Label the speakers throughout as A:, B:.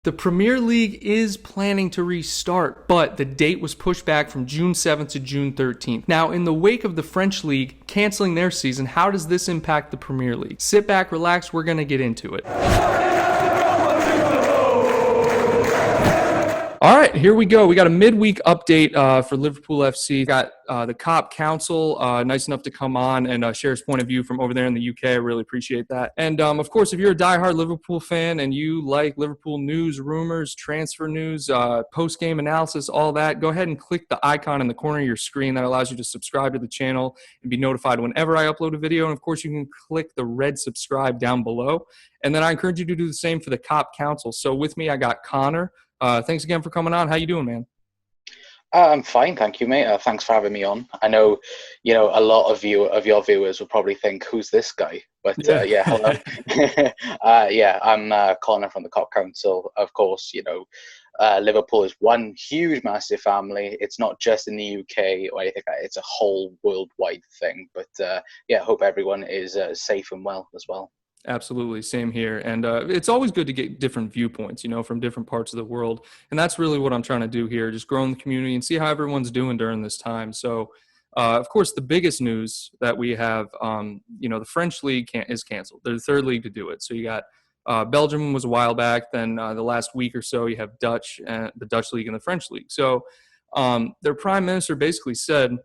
A: The Premier League is planning to restart, but the date was pushed back from June 7th to June 13th. Now, in the wake of the French League canceling their season, how does this impact the Premier League? Sit back, relax, we're going to get into it. All right, here we go. We got a midweek update for Liverpool FC. Got the Kop Council nice enough to come on and share his point of view from over there in the UK. I really appreciate that. And, of course, if you're a diehard Liverpool fan and you like Liverpool news, rumors, transfer news, post-game analysis, all that, go ahead and click the icon in the corner of your screen. That allows you to subscribe to the channel and be notified whenever I upload a video. And, of course, you can click the red subscribe down below. And then I encourage you to do the same for the Kop Council. So with me, I got Connor. Thanks again for coming on. How you doing, man?
B: I'm fine, thank you, mate. Thanks for having me on. I know, a lot of your viewers will probably think, "Who's this guy?" But yeah, hello. I'm Connor from the Kop Council. Of course, Liverpool is one huge, massive family. It's not just in the UK or anything. It's a whole worldwide thing. But yeah, hope everyone is safe and well as well.
A: Absolutely. Same here. And it's always good to get different viewpoints, from different parts of the world. And that's really what I'm trying to do here, just grow in the community and see how everyone's doing during this time. So, of course, the biggest news that we have, the French league is canceled. They're the third league to do it. So you got Belgium was a while back. Then the last week or so, you have the Dutch league and the French league. So their prime minister basically said,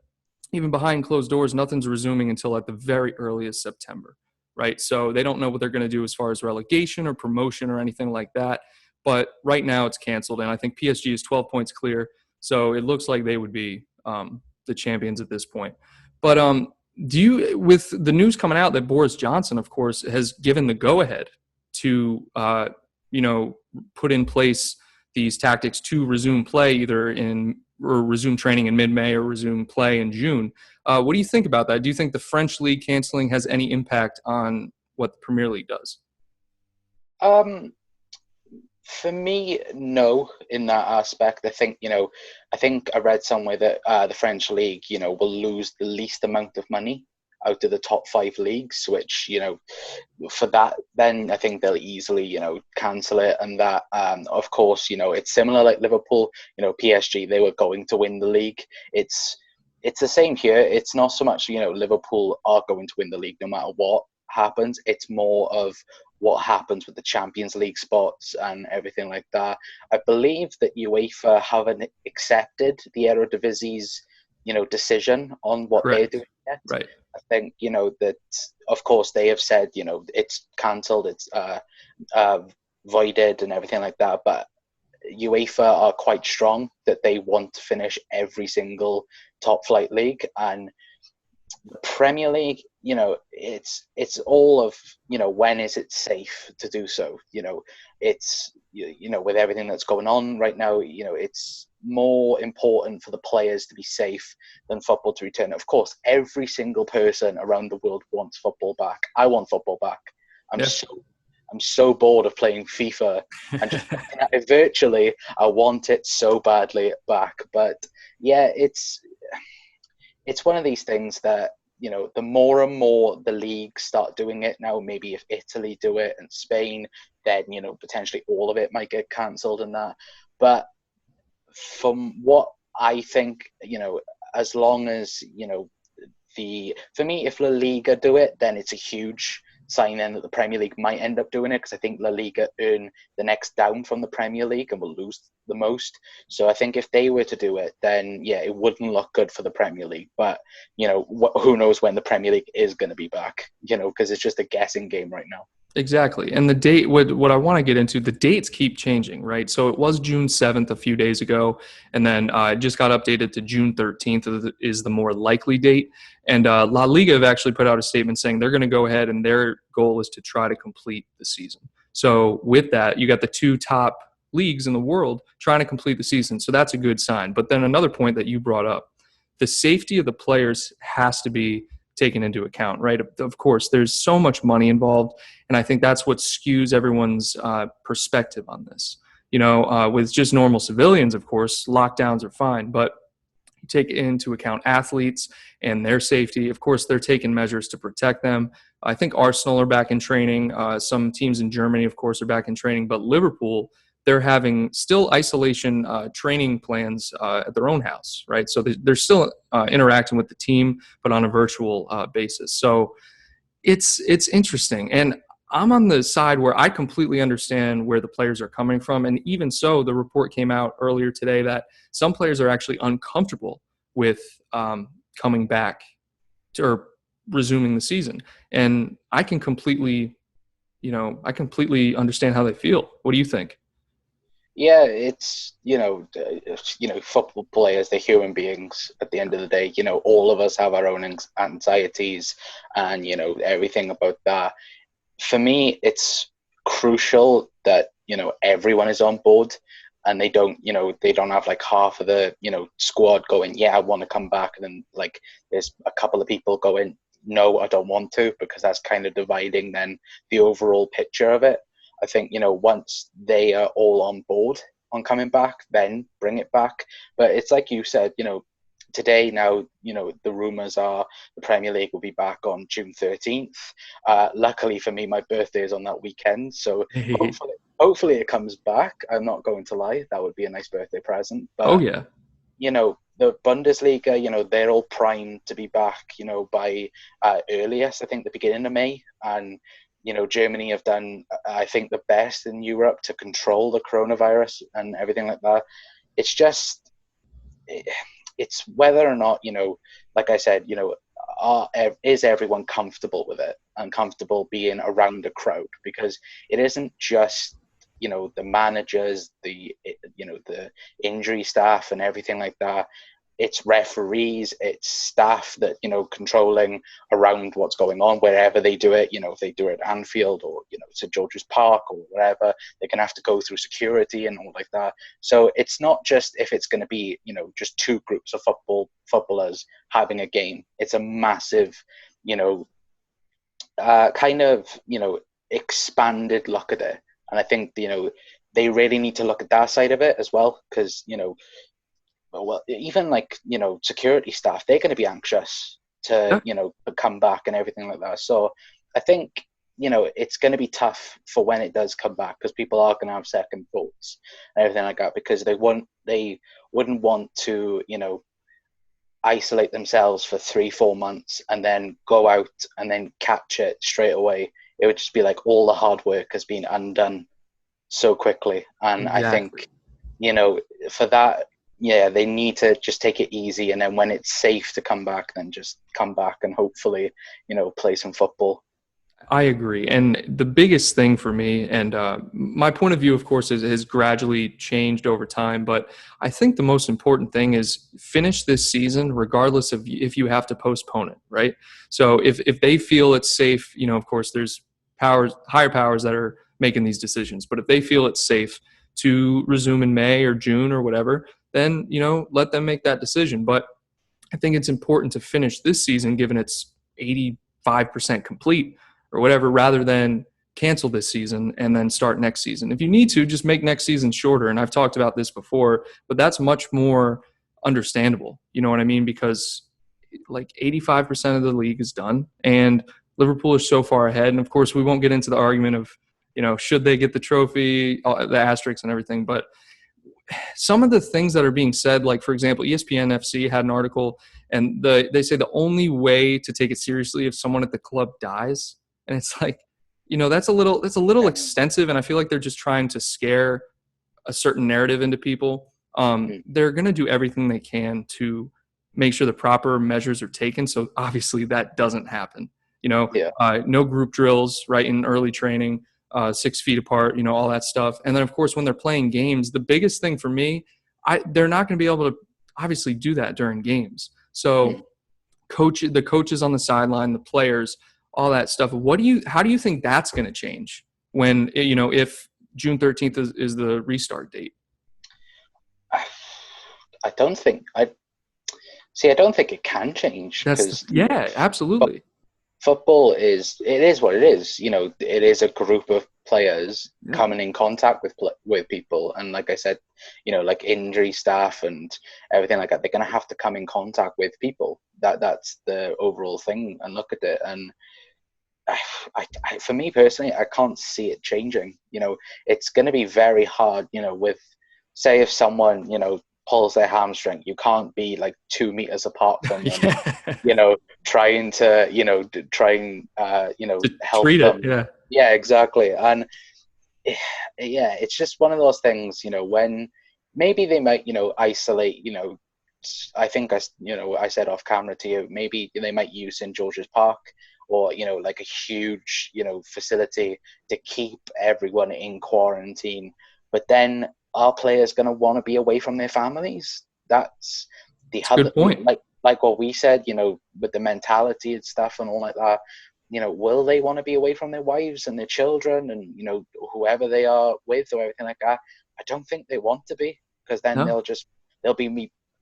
A: even behind closed doors, nothing's resuming until at the very earliest September. Right, so they don't know what they're going to do as far as relegation or promotion or anything like that. But right now it's canceled, and I think PSG is 12 points clear. So it looks like they would be the champions at this point. But with the news coming out that Boris Johnson, of course, has given the go-ahead to put in place these tactics to resume play or resume training in mid-May or resume play in June. What do you think about that? Do you think the French league canceling has any impact on what the Premier League does?
B: For me, no, in that aspect. I think I read somewhere that the French league, will lose the least amount of money out of the top 5 leagues, which, for that, then I think they'll easily, cancel it. And that, of course, it's similar like Liverpool, PSG, they were going to win the league. It's the same here. It's not so much, Liverpool are going to win the league no matter what happens. It's more of what happens with the Champions League spots and everything like that. I believe that UEFA haven't accepted the Eredivisie's, decision on what
A: Correct.
B: they're doing yet.
A: Right.
B: I think, that, of course, they have said, it's cancelled, it's voided and everything like that. But UEFA are quite strong that they want to finish every single top flight league. And the Premier League, it's all of, when is it safe to do so? It's, with everything that's going on right now, it's more important for the players to be safe than football to return. Of course, every single person around the world wants football back. I want football back. I'm so bored of playing FIFA and just looking at it virtually. I want it so badly back. But yeah, it's one of these things that, the more and more the leagues start doing it now, maybe if Italy do it and Spain, then, potentially all of it might get cancelled and that. But from what I think, as long as, for me, if La Liga do it, then it's a huge sign in that the Premier League might end up doing it, because I think La Liga earn the next down from the Premier League and will lose the most. So I think if they were to do it, then yeah, it wouldn't look good for the Premier League. But who knows when the Premier League is going to be back? Because it's just a guessing game right now.
A: Exactly. And the date, what I want to get into, the dates keep changing, right? So it was June 7th a few days ago, and then it just got updated to June 13th is the more likely date. And La Liga have actually put out a statement saying they're going to go ahead, and their goal is to try to complete the season. So with that, you got the 2 top leagues in the world trying to complete the season. So that's a good sign. But then another point that you brought up, the safety of the players has to be taken into account, right? Of course, there's so much money involved, and I think that's what skews everyone's perspective on this. With just normal civilians, of course, lockdowns are fine, but you take into account athletes and their safety. Of course, they're taking measures to protect them. I think Arsenal are back in training. Some teams in Germany, of course, are back in training, but Liverpool, they're having still isolation training plans at their own house, right? So they're still interacting with the team, but on a virtual basis. So it's interesting, and I'm on the side where I completely understand where the players are coming from. And even so, the report came out earlier today that some players are actually uncomfortable with coming back or resuming the season. And I completely understand how they feel. What do you think?
B: Yeah, it's football players, they're human beings at the end of the day. All of us have our own anxieties and everything about that. For me, it's crucial that everyone is on board, and they don't have like half of the squad going, yeah, I want to come back, and then like there's a couple of people going, no, I don't want to, because that's kind of dividing then the overall picture of it. I think once they are all on board on coming back, then bring it back. But it's like you said, today now, the rumours are the Premier League will be back on June 13th. Luckily for me, my birthday is on that weekend, so hopefully it comes back. I'm not going to lie, that would be a nice birthday present.
A: Oh
B: But
A: yeah.
B: the Bundesliga, they're all primed to be back, by earliest, I think, the beginning of May. And, Germany have done, I think, the best in Europe to control the coronavirus and everything like that. It's just, it's whether or not, like I said, is everyone comfortable with it and comfortable being around a crowd? Because it isn't just the managers, the injury staff and everything like that. It's referees, it's staff that controlling around what's going on wherever they do it. If they do it at Anfield or St George's Park or wherever, they're going to have to go through security and all like that. So it's not just if it's going to be just two groups of footballers having a game. It's a massive kind of expanded look at it. And I think they really need to look at that side of it as well, because well, even like security staff, they're going to be anxious to
A: Yeah.
B: come back and everything like that. So I think it's going to be tough for when it does come back, because people are going to have second thoughts and everything like that, because they wouldn't want to isolate themselves for 3-4 months and then go out and then catch it straight away. It would just be like all the hard work has been undone so quickly. And I
A: Exactly.
B: think for that, yeah, they need to just take it easy, and then when it's safe to come back, then just come back and hopefully play some football.
A: I agree. And the biggest thing for me, and my point of view, of course, has gradually changed over time. But I think the most important thing is finish this season, regardless of if you have to postpone it, right? So if they feel it's safe, of course, there's higher powers that are making these decisions. But if they feel it's safe to resume in May or June or whatever, then, let them make that decision. But I think it's important to finish this season, given it's 85% complete or whatever, rather than cancel this season and then start next season. If you need to, just make next season shorter. And I've talked about this before, but that's much more understandable. You know what I mean? Because like 85% of the league is done, and Liverpool is so far ahead. And of course, we won't get into the argument of, should they get the trophy, the asterisks and everything. But some of the things that are being said, like for example, ESPN FC had an article, and they say the only way to take it seriously if someone at the club dies, and it's like, that's a little extensive, and I feel like they're just trying to scare a certain narrative into people.
B: Mm.
A: They're going to do everything they can to make sure the proper measures are taken. So obviously that doesn't happen.
B: Yeah.
A: No group drills, right, in early training, 6 feet apart, all that stuff. And then of course, when they're playing games, the biggest thing for me, they're not going to be able to obviously do that during games.
B: Mm.
A: So the coaches on the sideline, the players, all that stuff. How do you think that's going to change when, if June 13th is the restart date?
B: I don't think I see. I don't think it can change, because
A: Yeah, absolutely.
B: football is what it is. It is a group of players
A: Yeah.
B: coming in contact with people, and like I said, like injury staff and everything like that. They're going to have to come in contact with people. That's the overall thing, and look at it. And for me personally, I can't see it changing. It's going to be very hard. With, say, if someone pulls their hamstring, you can't be like 2 meters apart from them, and
A: Yeah.
B: trying to try and
A: To
B: help
A: treat it.
B: them.
A: Yeah.
B: Yeah, exactly. And yeah, it's just one of those things. When maybe they might isolate. I think I said off camera to you, maybe they might use St George's Park, or like a huge facility to keep everyone in quarantine. But then are players going to want to be away from their families? That's the
A: It's a
B: other,
A: good point.
B: like what we said, with the mentality and stuff and all like that. Will they want to be away from their wives and their children and whoever they are with or everything like that? I don't think they want to be, because then
A: No.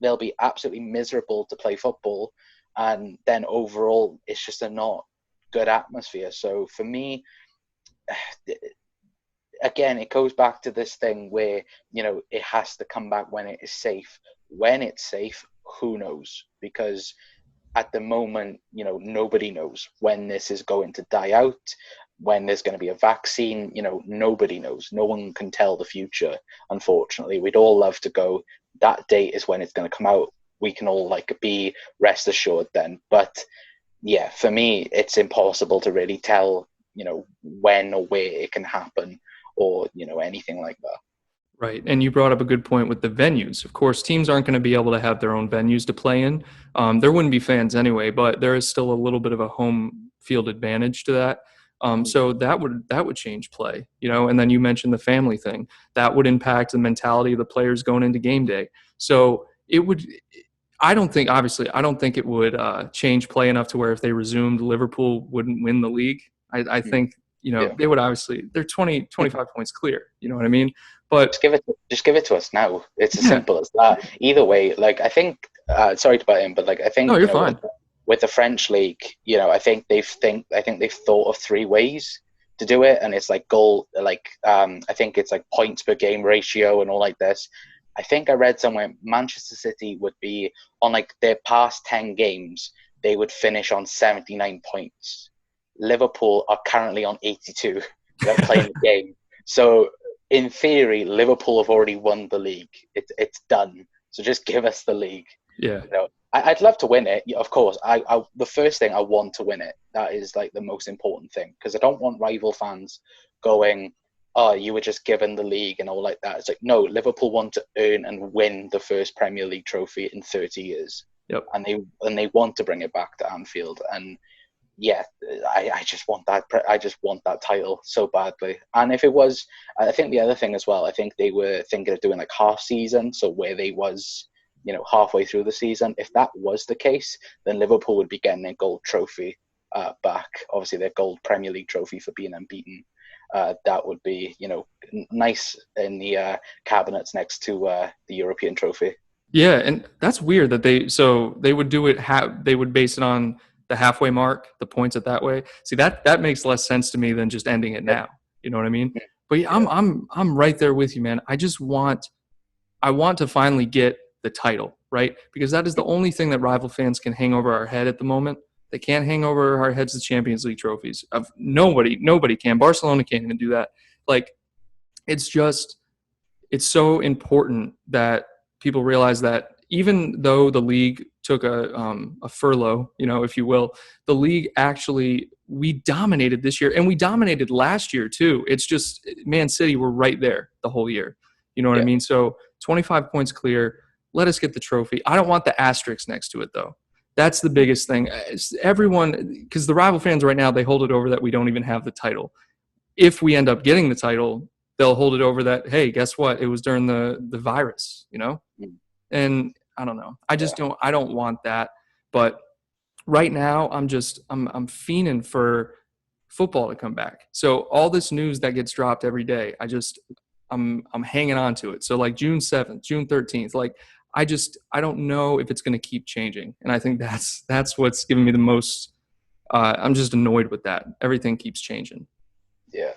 B: they'll be absolutely miserable to play football, and then overall it's just a not good atmosphere. So for me, again, it goes back to this thing where it has to come back when it is safe. When it's safe, who knows? Because at the moment, nobody knows when this is going to die out, when there's going to be a vaccine. Nobody knows. No one can tell the future, unfortunately. We'd all love to go, that date is when it's going to come out. We can all be rest assured then. But yeah, for me, it's impossible to really tell, when or where it can happen, or, anything like that.
A: Right. And you brought up a good point with the venues. Of course, teams aren't going to be able to have their own venues to play in. There wouldn't be fans anyway, but there is still a little bit of a home field advantage to that. So that would change play, and then you mentioned the family thing. That would impact the mentality of the players going into game day. So it would, obviously, I don't think it would change play enough to where if they resumed, Liverpool wouldn't win the league. I think,
B: Yeah.
A: they would obviously, they're 25 points clear. You know what I mean? But
B: Just give it to us now. It's as
A: yeah,
B: simple as that. Either way, I think, sorry to butt in, but I
A: no,
B: think,
A: you're fine.
B: with the French league, I think they've thought of three ways to do it, and it's goal, I think it's points per game ratio and all like this. I think I read somewhere Manchester City would be on their past 10 games, they would finish on 79 points. Liverpool are currently on 82 without playing the game. So in theory, Liverpool have already won the league. It's done. So just give us the league.
A: Yeah.
B: I'd love to win it. Of course, the first thing, I want to win it. That is the most important thing, because I don't want rival fans going, "Oh, you were just given the league," and all like that. It's no, Liverpool want to earn and win the first Premier League trophy in 30 years,
A: Yep.
B: and they want to bring it back to Anfield. And yeah, I just want that. I just want that title so badly. And if it was, I think the other thing as well, I think they were thinking of doing half season, so where they was, halfway through the season. If that was the case, then Liverpool would be getting their gold trophy back. Obviously, their gold Premier League trophy for being unbeaten. That would be, nice in the cabinets next to the European trophy.
A: Yeah, and that's weird that they would do it. They would base it on the halfway mark, the points it that way. See, that makes less sense to me than just ending it
B: Yeah,
A: now. You know what I mean? But yeah,
B: yeah,
A: I'm right there with you, man. I want to finally get the title, right? Because that is the only thing that rival fans can hang over our head at the moment. They can't hang over our heads the Champions League trophies. Of nobody can. Barcelona can't even do that. Like, it's just, it's so important that people realize that even though the league took a furlough, if you will, the league actually, we dominated this year, and we dominated last year too. It's just Man City were right there the whole year. You know what I
B: yeah.
A: mean? So 25 points clear. Let us get the trophy. I don't want the asterisk next to it though. That's the biggest thing. Everyone, because the rival fans right now, they hold it over that we don't even have the title. If we end up getting the title, they'll hold it over that, hey, guess what? It was during the virus.
B: Mm,
A: And I don't know. I
B: yeah.
A: just don't want that. But right now I'm fiending for football to come back. So all this news that gets dropped every day, I'm hanging on to it. So June 7th, June 13th, I don't know if it's going to keep changing. And I think that's what's giving me the most I'm just annoyed with that. Everything keeps changing.
B: Yeah,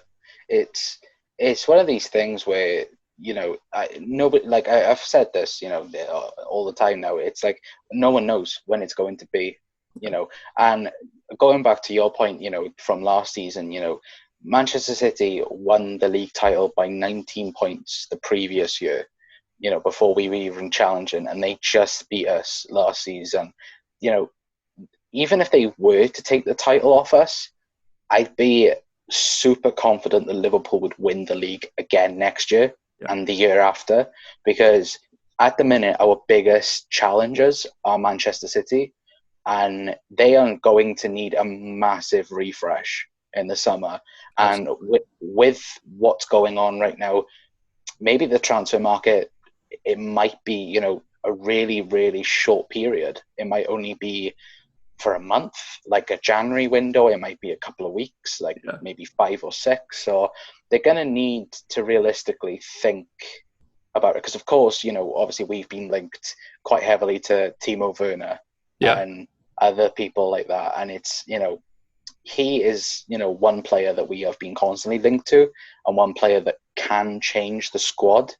B: it's it's one of these things where nobody, I've said this all the time now. It's no one knows when it's going to be, and going back to your point, from last season, Manchester City won the league title by 19 points the previous year, before we were even challenging, and they just beat us last season. Even if they were to take the title off us, I'd be super confident that Liverpool would win the league again next year and the year after, because at the minute, our biggest challengers are Manchester City, and they are going to need a massive refresh in the summer. And with what's going on right now, maybe the transfer market, it might be, a really, really short period. It might only be for a month, like a January window. It might be a couple of weeks, like maybe 5 or 6. So they're going to need to realistically think about it. Because, of course, obviously we've been linked quite heavily to Timo Werner and other people like that. And it's, he is, one player that we have been constantly linked to, and one player that can change the squad.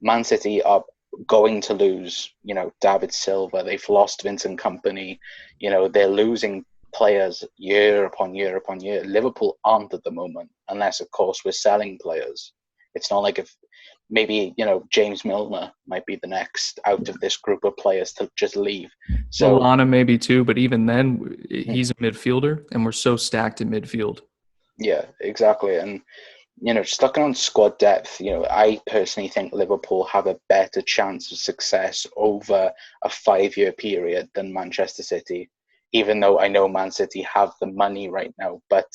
B: Man City are going to lose, David Silva. They've lost Vincent Kompany. They're losing players year upon year upon year. Liverpool aren't at the moment, unless, of course, we're selling players. It's not like if maybe, James Milner might be the next out of this group of players to just leave. So
A: Lallana maybe too, but even then, he's a midfielder, and we're so stacked in midfield.
B: Yeah, exactly. And just looking on squad depth, I personally think Liverpool have a better chance of success over a 5-year period than Manchester City, even though I know Man City have the money right now. But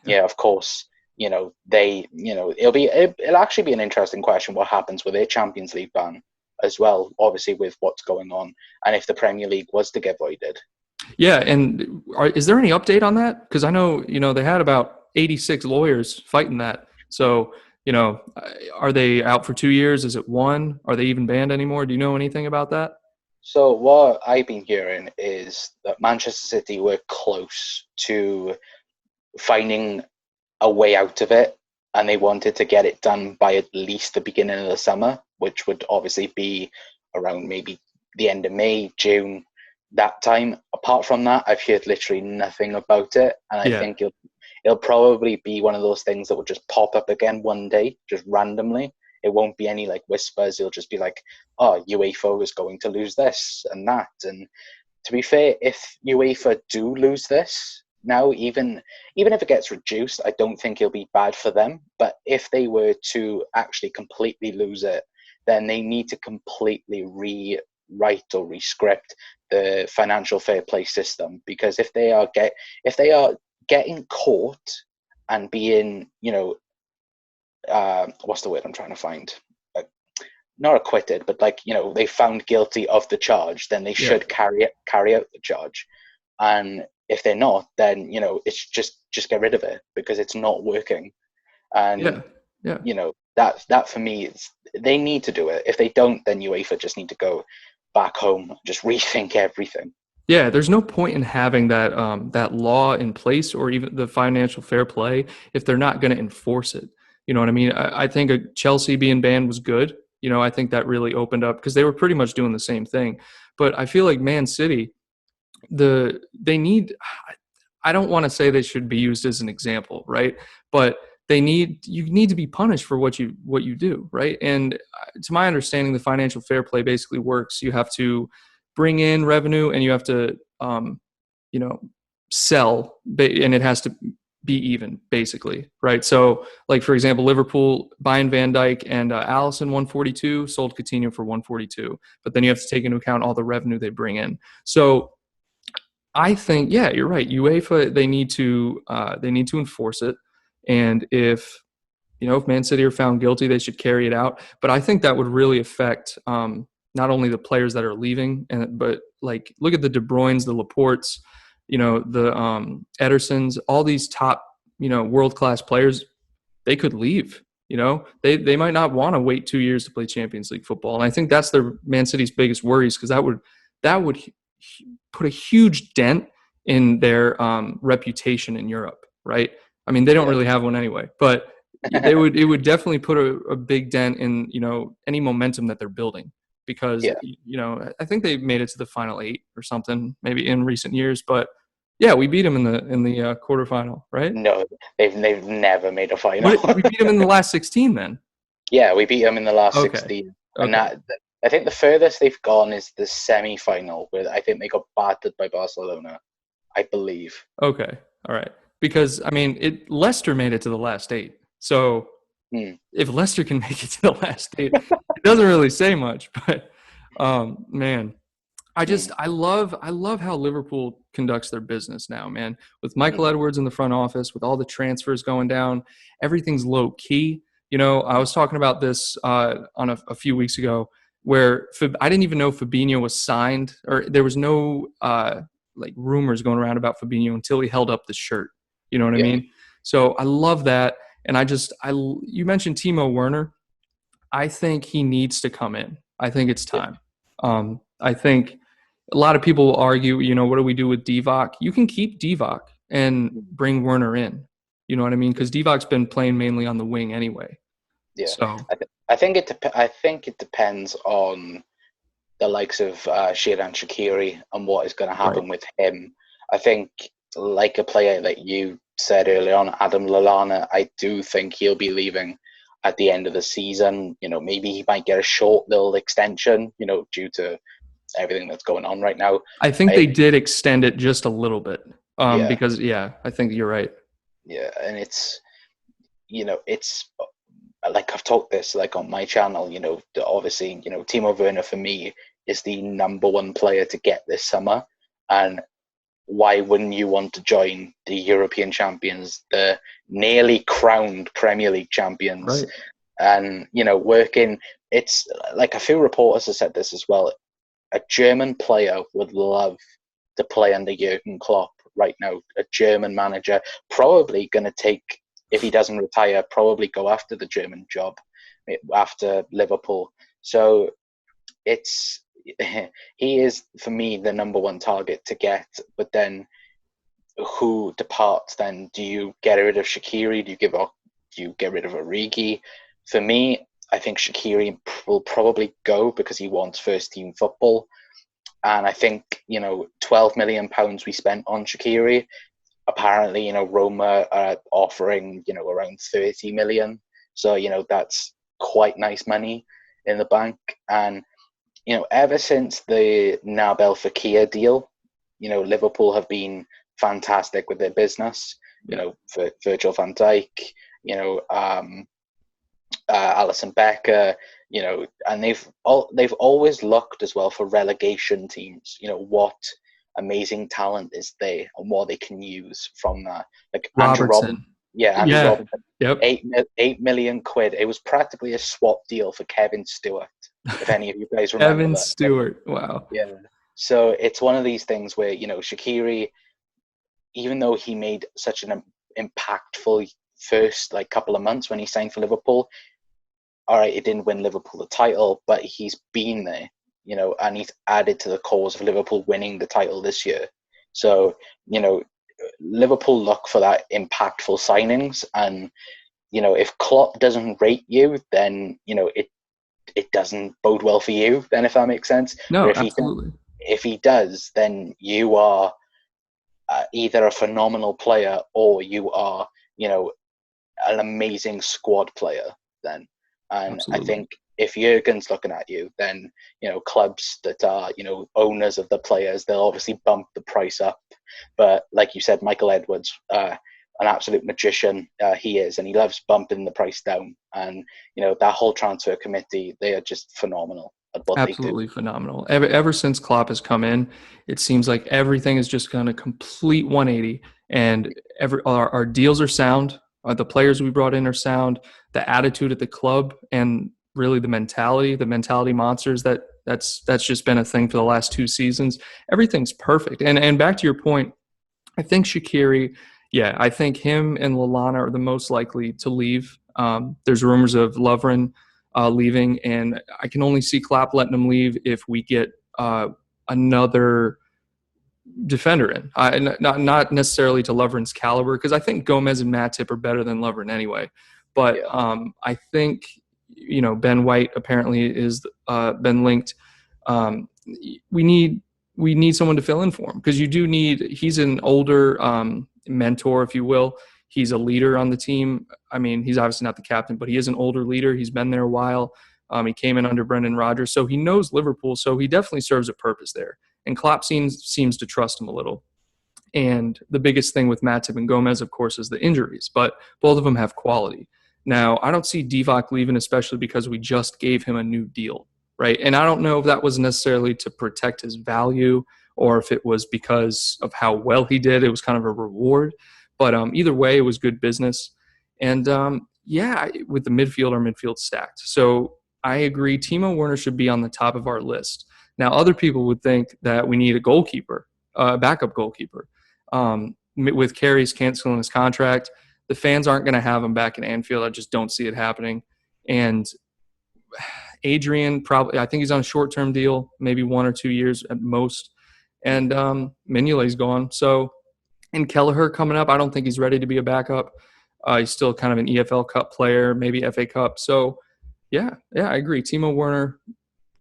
B: of course, it'll actually be an interesting question what happens with their Champions League ban as well, obviously with what's going on, and if the Premier League was to get voided.
A: Yeah, and is there any update on that? Because I know, they had about 86 lawyers fighting that. So, are they out for 2 years? Is it 1? Are they even banned anymore? Do you know anything about that?
B: So what I've been hearing is that Manchester City were close to finding a way out of it, and they wanted to get it done by at least the beginning of the summer, which would obviously be around maybe the end of May, June, that time. Apart from that, I've heard literally nothing about it, and I think it'll probably be one of those things that will just pop up again one day, just randomly. It won't be any like whispers. It'll just be like, oh, UEFA is going to lose this and that. And to be fair, if UEFA do lose this now, even if it gets reduced, I don't think it'll be bad for them. But if they were to actually completely lose it, then they need to completely rewrite or rescript the financial fair play system. Because if they are getting caught and being, what's the word I'm trying to find? Not acquitted, but they found guilty of the charge, then they should carry out the charge. And if they're not, then it's just get rid of it, because it's not working. And that for me is, they need to do it. If they don't, then UEFA just need to go back home, just rethink everything.
A: Yeah, there's no point in having that law in place, or even the financial fair play, if they're not going to enforce it. You know what I mean? I think Chelsea being banned was good. I think that really opened up, because they were pretty much doing the same thing. But I feel like Man City, they need. I don't want to say they should be used as an example, right? But you need to be punished for what you do, right? And to my understanding, the financial fair play basically works. You have to bring in revenue, and you have to sell, and it has to be even, basically, right? So, like, for example, Liverpool buying Van Dijk and Alisson 142, sold Coutinho for 142, but then you have to take into account all the revenue they bring in. So I think, yeah, you're right. UEFA, they need to enforce it, and if Man City are found guilty, they should carry it out. But I think that would really affect not only the players that are leaving, but like, look at the De Bruynes, the Laportes, the Edersons, all these top, world-class players. They could leave. They might not want to wait 2 years to play Champions League football, and I think that's their Man City's biggest worries, because that would put a huge dent in their reputation in Europe, right? I mean, they don't really have one anyway, but it would definitely put a big dent in any momentum that they're building, because I think they made it to the final 8 or something maybe in recent years, but Yeah, we beat them in the quarterfinal, right?
B: No, they've never made a final.
A: What we beat them in the last 16 then?
B: Yeah, we beat them in the last
A: Okay.
B: 16, and
A: Okay.
B: I think the furthest they've gone is the semi-final, where I think they got battered by Barcelona, I believe.
A: Okay. All right. Because I mean, it Leicester made it to the last eight. So
B: Hmm.
A: if Leicester can make it to the last eight, it doesn't really say much. But man,
B: Hmm.
A: I love how Liverpool conducts their business now, man. With Michael
B: Hmm.
A: Edwards in the front office, with all the transfers going down, everything's low key. You know, I
B: Hmm.
A: was talking about this on a few weeks ago, where I didn't even know Fabinho was signed, or there was no like rumors going around about Fabinho until he held up the shirt. You know what I
B: Yeah.
A: mean? So I love that, and you mentioned Timo Werner. I think he needs to come in. I think it's
B: Yeah.
A: time. I think a lot of people will argue, you know, what do we do with Divock? You can keep Divock and
B: Hmm.
A: bring Werner in. You know what I mean? Because Divock's been playing mainly on the wing anyway.
B: Yeah.
A: So
B: I think it depends on the likes of Sheeran Shaqiri and what is going to
A: right.
B: happen with him. I think, like a player that you said earlier on, Adam Lallana, I do think he'll be leaving at the end of the season. You know, maybe he might get a short little extension, you know, due to everything that's going on right now.
A: I think
B: I,
A: they did extend it just a little bit.
B: yeah,
A: Because yeah, I think you're right.
B: yeah, and it's like I've talked this like on my channel. You know, obviously, you know, Timo Werner for me is the number one player to get this summer, and why wouldn't you want to join the European champions, the nearly crowned Premier League champions,
A: Right.
B: and you know, working? It's like a few reporters have said this as well. A German player would love to play under Jurgen Klopp right now. A German manager probably going to take, if he doesn't retire, probably go after the German job after Liverpool. So it's he is for me the number one target to get. But then who departs? Then do you get rid of Shaqiri? Do you get rid of Origi? For me, I think Shaqiri will probably go because he wants first team football. And I think, you know, £12 million we spent on Shaqiri. Apparently, you know, Roma are offering, you know, around 30 million. So, you know, that's quite nice money in the bank. And, you know, ever since the Nabil Fekir deal, you know, Liverpool have been fantastic with their business. You
A: Yeah.
B: know, for Virgil van Dijk, you know, Alison Becker, you know, and they've always looked as well for relegation teams. You know what amazing talent is there and what they can use from that. Like Andrew Robinson,
A: Robertson.
B: yeah, Andrew
A: Yeah.
B: Robinson,
A: Yep.
B: 8 million quid. It was practically a swap deal for Kevin Stewart. If any of you guys remember
A: Evan
B: that,
A: Stewart. Wow.
B: yeah. So it's one of these things where you know Shaqiri, even though he made such an impactful first like couple of months when he signed for Liverpool, all right, he didn't win Liverpool the title, but he's been there, you know, and he's added to the cause of Liverpool winning the title this year. So, you know, Liverpool look for that impactful signings, and you know, if Klopp doesn't rate you, then you know it doesn't bode well for you. Then, if that makes sense, but
A: No, absolutely.
B: if he does, then you are either a phenomenal player or you are, you know, an amazing squad player then. And I
A: Absolutely.
B: think if Jurgen's looking at you, then you know clubs that are you know owners of the players, they'll obviously bump the price up. But like you said, Michael Edwards, an absolute magician he is, and he loves bumping the price down. And you know that whole transfer committee, they are just phenomenal at what they do.
A: Absolutely phenomenal. Ever since Klopp has come in, it seems like everything is just going to complete 180, and our deals are sound. The players we brought in are sound. The attitude at the club, and really the mentality monsters that's just been a thing for the last two seasons. Everything's perfect. And back to your point, I think Shakiri, yeah, I think him and Lallana are the most likely to leave. There's rumors of Lovren leaving, and I can only see Klopp letting him leave if we get another defender in. Not necessarily to Lovren's caliber, because I think Gomez and Matip are better than Lovren anyway. But
B: Yeah.
A: I think Ben White apparently is been linked. We need we need someone to fill in for him, because he's an older mentor, if you will. He's a leader on the team. I mean, he's obviously not the captain, but he is an older leader. He's been there a while. He came in under Brendan Rodgers, so he knows Liverpool. So he definitely serves a purpose there. And Klopp seems to trust him a little. And the biggest thing with Matip and Gomez, of course, is the injuries, but both of them have quality. Now, I don't see Divock leaving, especially because we just gave him a new deal, right? And I don't know if that was necessarily to protect his value or if it was because of how well he did. It was kind of a reward. But either way, it was good business. And yeah, with the midfield, our midfield's stacked. So I agree. Timo Werner should be on the top of our list. Now, other people would think that we need a goalkeeper, backup goalkeeper. With Carey's canceling his contract, the fans aren't going to have him back in Anfield. I just don't see it happening. And Adrian, probably, I think he's on a short-term deal, maybe 1 or 2 years at most. And Mignolet's gone. So, and Kelleher coming up, I don't think he's ready to be a backup. He's still kind of an EFL Cup player, maybe FA Cup. So, yeah, I agree. Timo Werner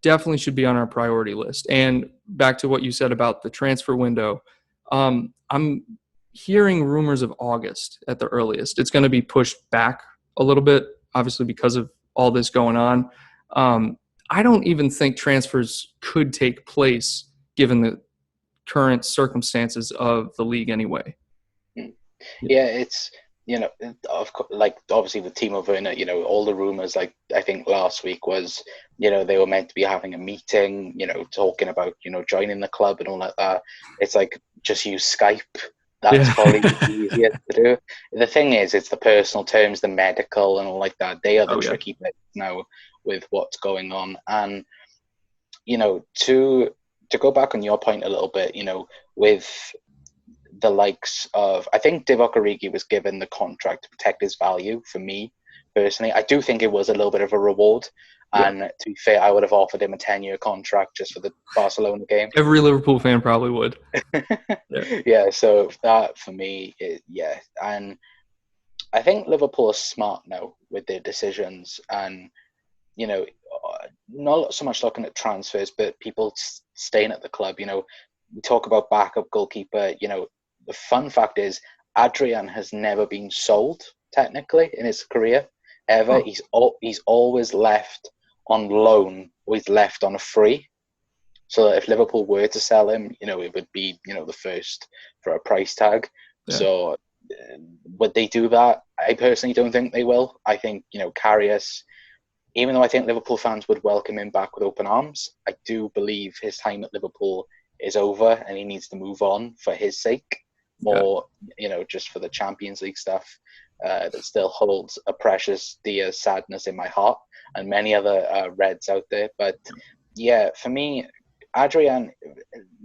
A: definitely should be on our priority list. And back to what you said about the transfer window, I'm hearing rumors of August at the earliest. It's going to be pushed back a little bit, obviously because of all this going on. I don't even think transfers could take place given the current circumstances of the league anyway.
B: Yeah, it's, like obviously with Timo Werner, all the rumors, like I think last week was, they were meant to be having a meeting, talking about, joining the club and all like that. It's like, just use Skype. That's probably easier to do. The thing is, it's the personal terms, the medical and all like that. They are the tricky bits now with what's going on. And, to go back on your point a little bit, with the likes of, I think Divock Origi was given the contract to protect his value. For me personally, I do think it was a little bit of a reward. And to be fair, I would have offered him a 10-year contract just for the Barcelona game.
A: Every Liverpool fan probably would.
B: Yeah, so that for me, and I think Liverpool is smart now with their decisions, and not so much looking at transfers, but people staying at the club. We talk about backup goalkeeper. The fun fact is Adrian has never been sold technically in his career ever. He's always left on loan, or he's left on a free. So if Liverpool were to sell him, it would be, the first for a price tag. Yeah. So would they do that? I personally don't think they will. I think, Karius, even though I think Liverpool fans would welcome him back with open arms, I do believe his time at Liverpool is over and he needs to move on for his sake, more, just for the Champions League stuff. That still holds a precious dear sadness in my heart, and many other Reds out there. But yeah, for me, Adrian,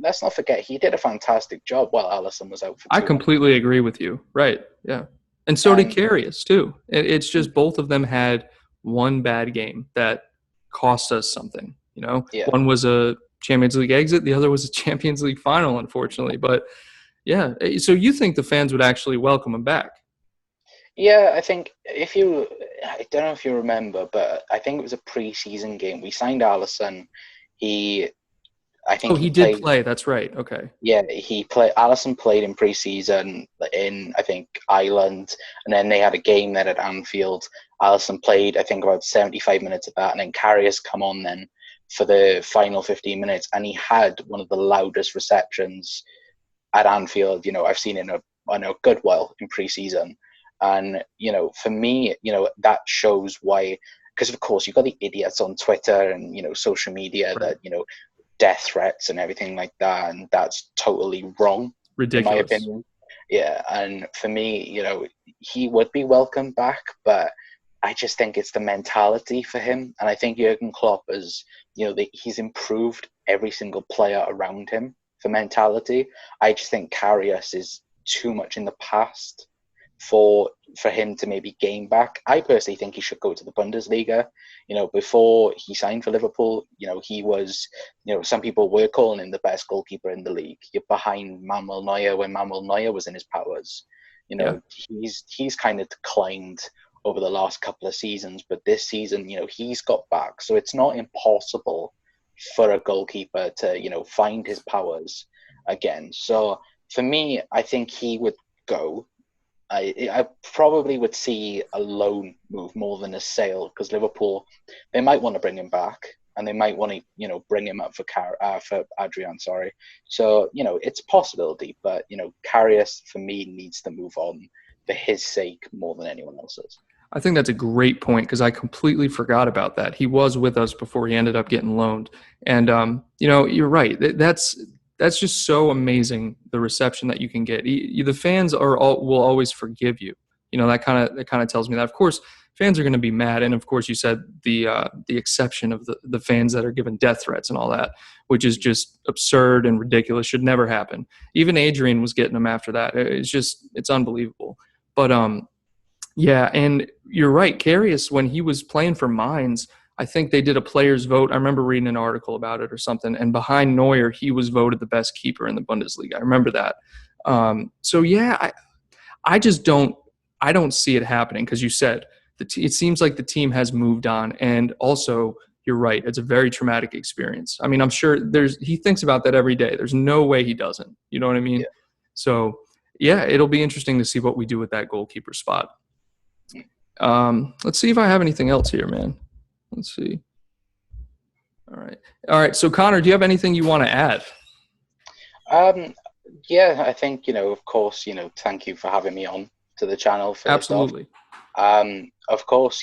B: let's not forget, he did a fantastic job while Alisson was out for 2
A: I completely agree with you. Right. Yeah. And so did Karius too. It's just both of them had one bad game that cost us something. One was a Champions League exit. The other was a Champions League final, unfortunately. But yeah, so you think the fans would actually welcome him back?
B: Yeah, I think I don't know if you remember, but I think it was a pre-season game. We signed Alisson. He
A: did play. That's right. Okay.
B: Yeah, Alisson played in pre-season in, I think, Ireland, and then they had a game then at Anfield. Alisson played, I think, about 75 minutes of that, and then Karius come on then for the final 15 minutes, and he had one of the loudest receptions at Anfield, I've seen in a good while in pre-season. And, for me, that shows why, because of course you've got the idiots on Twitter and, social media that, death threats and everything like that. And that's totally wrong.
A: Ridiculous.
B: In my opinion. Yeah. And for me, he would be welcome back, but I just think it's the mentality for him. And I think Jurgen Klopp is, he's improved every single player around him for mentality. I just think Karius is too much in the past for him to maybe gain back. I personally think he should go to the Bundesliga. Before he signed for Liverpool, he was, some people were calling him the best goalkeeper in the league. You're behind Manuel Neuer when Manuel Neuer was in his powers. He's kind of declined over the last couple of seasons, but this season, he's got back. So it's not impossible for a goalkeeper to, find his powers again. So for me, I think he would go. I probably would see a loan move more than a sale, because Liverpool, they might want to bring him back, and they might want to bring him up for Adrian. Sorry, so it's a possibility, but Karius for me needs to move on for his sake more than anyone else's.
A: I think that's a great point because I completely forgot about that. He was with us before he ended up getting loaned, and you're right. That's just so amazing, the reception that you can get. The fans will always forgive you. That kind of tells me that. Of course, fans are going to be mad, and of course, you said the exception of the fans that are given death threats and all that, which is just absurd and ridiculous. Should never happen. Even Adrian was getting them after that. It's unbelievable. But yeah, and you're right. Karius, when he was playing for Mainz, I think they did a players vote. I remember reading an article about it or something. And behind Neuer, he was voted the best keeper in the Bundesliga. I remember that. So yeah, I just don't see it happening, because you said it seems like the team has moved on, and also you're right. It's a very traumatic experience. I mean, I'm sure he thinks about that every day. There's no way he doesn't. You know what I mean?
B: Yeah.
A: So yeah, it'll be interesting to see what we do with that goalkeeper spot. Let's see if I have anything else here, man. Let's see. All right. So Connor, do you have anything you want to add?
B: Yeah, I think, of course, thank you for having me on to the channel first off.
A: Absolutely.
B: Of course,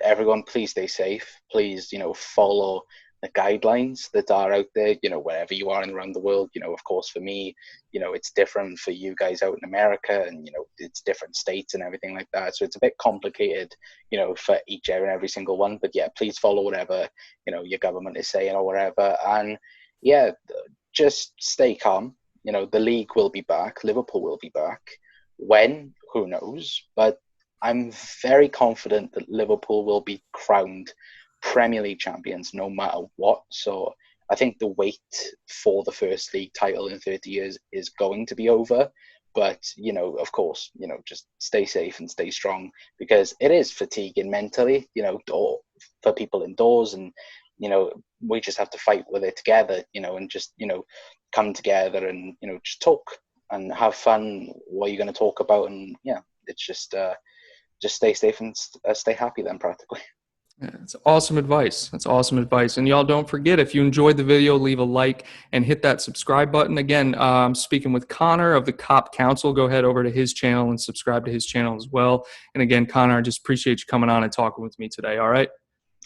B: everyone, please stay safe. Please, follow the guidelines that are out there, wherever you are around the world. Of course, for me, it's different for you guys out in America, and, it's different states and everything like that. So it's a bit complicated, for each area and every single one. But yeah, please follow whatever, your government is saying or whatever. And yeah, just stay calm. The league will be back. Liverpool will be back. When? Who knows? But I'm very confident that Liverpool will be crowned Premier League champions no matter what. So I think the wait for the first league title in 30 years is going to be over. But, of course, just stay safe and stay strong, because it is fatiguing mentally, for people indoors. And, we just have to fight with it together, and just, come together and, just talk and have fun. What you're going to talk about. And yeah, it's just stay safe and stay happy then, practically.
A: Yeah, that's awesome advice. And y'all, don't forget, if you enjoyed the video, leave a like and hit that subscribe button. Again, I'm speaking with Connor of the Kop Council. Go head over to his channel and subscribe to his channel as well. And again, Connor, I just appreciate you coming on and talking with me today. All right.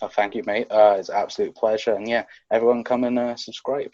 B: Oh, thank you, mate. It's an absolute pleasure. And yeah, everyone come and subscribe.